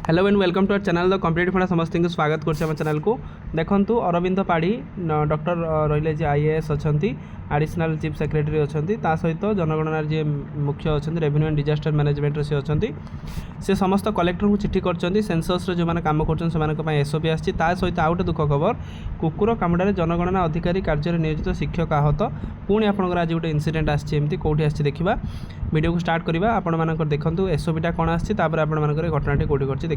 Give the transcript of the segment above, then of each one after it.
Hello and welcome to our channel the competitive funda समस्त को स्वागत कर चैनल को देखु अरविंद पाढ़ी डॉक्टर रही आईएएस अच्छा एडिशनल चीफ सेक्रेटरी अच्छा सहित जनगणना जी मुख्य अच्छा रेवेन्यू एंड डिजास्टर मैनेजमेंट से अच्छा से समस्त कलेक्टर को चिठी कर सेंसस जो मैंने काम कर एसओपी आसी सहित आउ गोटे दुख खबर कुकुर कामुड़े जनगणना अधिकारी कार्य नियोजित शिक्षक आहत पुणी आपंकर आज गोटे इनसीडेंट आसमती कौटी आसी देखा वीडियो को स्टार्ट करवा आपण देखूँ एसओपीटा कौन आपर आपर घटना कौटी कर देखा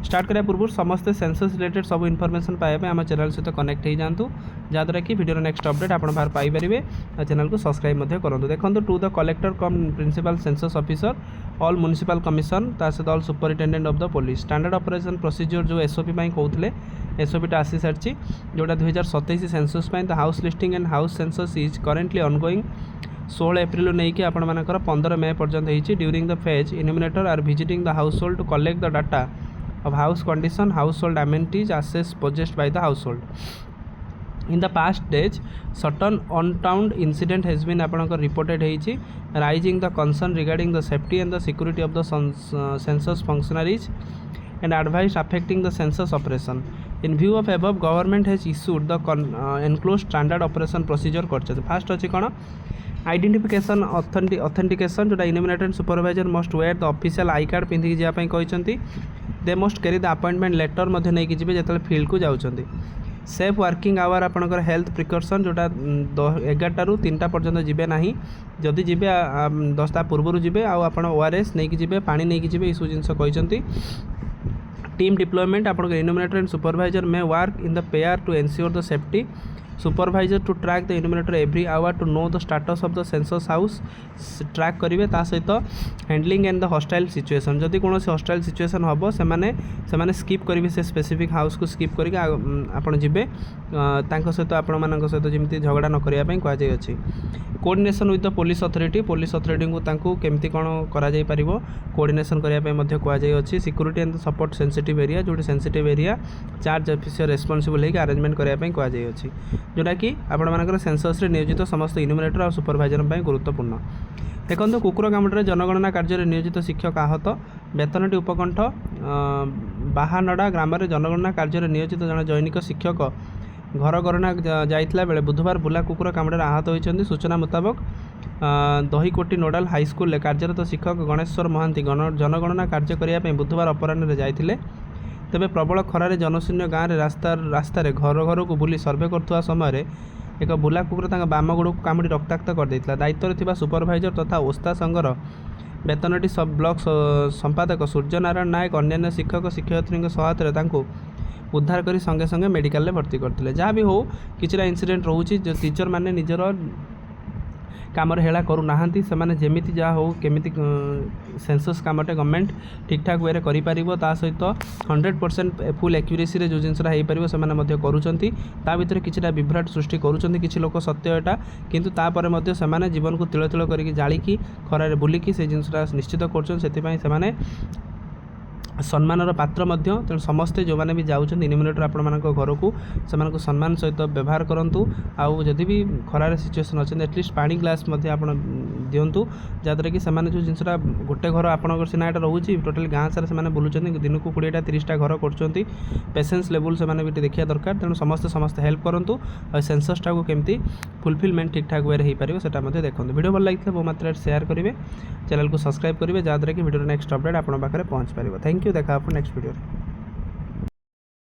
स्टार्ट करने पूर्व समस्त सेंसस रिलेटेड सब इनफॉरमेशन पाइबा आम चैनल सहित कनेक्ट हो जातु जहाँद्वारा कि वीडियो नेक्स्ट अपडेट आप बाहर पाइपर चैनल को सब्सक्राइब करूँ देखो to the collector cum principal census officer all municipal commission सहित all superintendent of the police standard operation procedure जो एसओपी कहते एसओपीटा आसी सारी जोटा 2027 census the house listing and house census is currently ongoing 16 April नहीं कि आपंकर 15 मे पर्यंत होती during the phase enumerator are visiting the household to collect the data of house condition, household amenities, assets possessed by the household. In the past days, certain untold incident has been reported ହେଇଛି raising the concern regarding the safety and the security of the census functionaries and advice affecting the census operation. In view of above, government has issued the enclosed standard operation procedure करछे first अछि कोन identification authentication जोटा enumerator supervisor must wear the official I card पिंधिक जावाई कहते they must carry the appointment letter नहीं जी जो फील्ड को जाऊँच सेफ वर्किंग आवर आपंकर हेल्थ प्रिकॉशन जोटा 11 ରୁ 3ଟା पर्यंत जीवे ना जदि जीवे 10ଟା पूर्व जीवे आप ओआरएस नहीं जी पा नहीं जी सब जिन कहते टीम डिप्लॉयमेंट आप enumerator and supervisor may work in the pair to ensure the safety supervisor to track the enumerator every hour to know the status of the census house track करेंगे सहित handling and the hostile situation जदि कौन hostile situation हम से skip करेंगे से specific house को skip करके आपड़ जी सहित आपण सहित जमी झगड़ा न करने कहुई coordination with the police authority को केमती कौन कर कोऑर्डिनेशन करने कहुई security and support sensitive area जो sensitive area charge officer responsible होकर अरेंजमेंट करने कहुई जोटा कि आपण सेंसस नियोजित समस्त इन्यूमिनेटर और सुपरवाइजर गुरुत्वपूर्ण देखो कुकुर कामुड़े जनगणना कार्य नियोजित शिक्षक आहत वेतनटी उपकंठ बाहानड़ा ग्राम जनगणना कार्य नियोजित जन जैनिक शिक्षक घर गणना जाइला बेले बुधवार बुला कुकुर कामुड़े आहत होती सूचना मुताबक दहीकोटी नोडाल हाईस्कल कार्यरत शिक्षक गणेश्वर महांती जनगणना कार्य करने बुधवार अपराह जाते तेबे प्रबल खरारे जनशून्य गाँव में रास्तार घर घर को बुली सर्वे करुवा समय एक बुला कुकुर बाम गोड़ को कामुड़ी रक्ताक्त कर दायित्व सुपरवाइजर तथा ओस्ता संघर वेतनटी सब ब्लॉक संपादक सूर्यनारायण नायक अन्य शिक्षक शिक्षयित्री सहायता उद्धार कर संगे संगे मेडिकल भर्ती करते जहाँ भी हो किसी इनसीडेंट रोचे जो टीचर मैंने निजर काम हेला करूना से जमी जहाँ हो केमी सेंसस कामटे गवर्नमेंट ठीक ठाक वे कर सहित 100% फुल एक्यूरेसी जो जिनसा हो पार से करुँचा भर कि विभ्राट सृष्टि करुँच किसी लोक सत्य यहाँ किंतु तापर से जीवन को तिल तिल कर जालिकी खरारे बुलिकी से जिनसा निश्चित कर सम्मानर पात्र तेणु समस्ते जो मैंने भी जाऊँ इन्यूमिनेटर आपण घर को से सम्मान सहित व्यवहार करूँ आउ जदि भी खरार सिचुएसन अच्छे एटलिस्ट पानी ग्लास आप दिंतु जहाँद्वारा कि जो जिनसा गोटे घर आपंकर सीना यहाँ रोचे टोटाल गाँव सारा से बुलूँ दिन को 20टा 30टा घर कर पेसेंस लेवल से भी देखा दरकार तेणु समस्ते हेल्प करूँ और सेंससटा को केमती फुलफिलमेंट ठीक ठाक वे हो पार से देखो वीडियो भल लगी बहु मात्रा शेयर करेंगे चैनल को सब्सक्राइब करेंगे जहाँद्वारा कि वीडियो नेक्स्ट अपडेट आप पाखे पहुँच पार थैंक यू देखा आप नेक्स्ट वीडियो।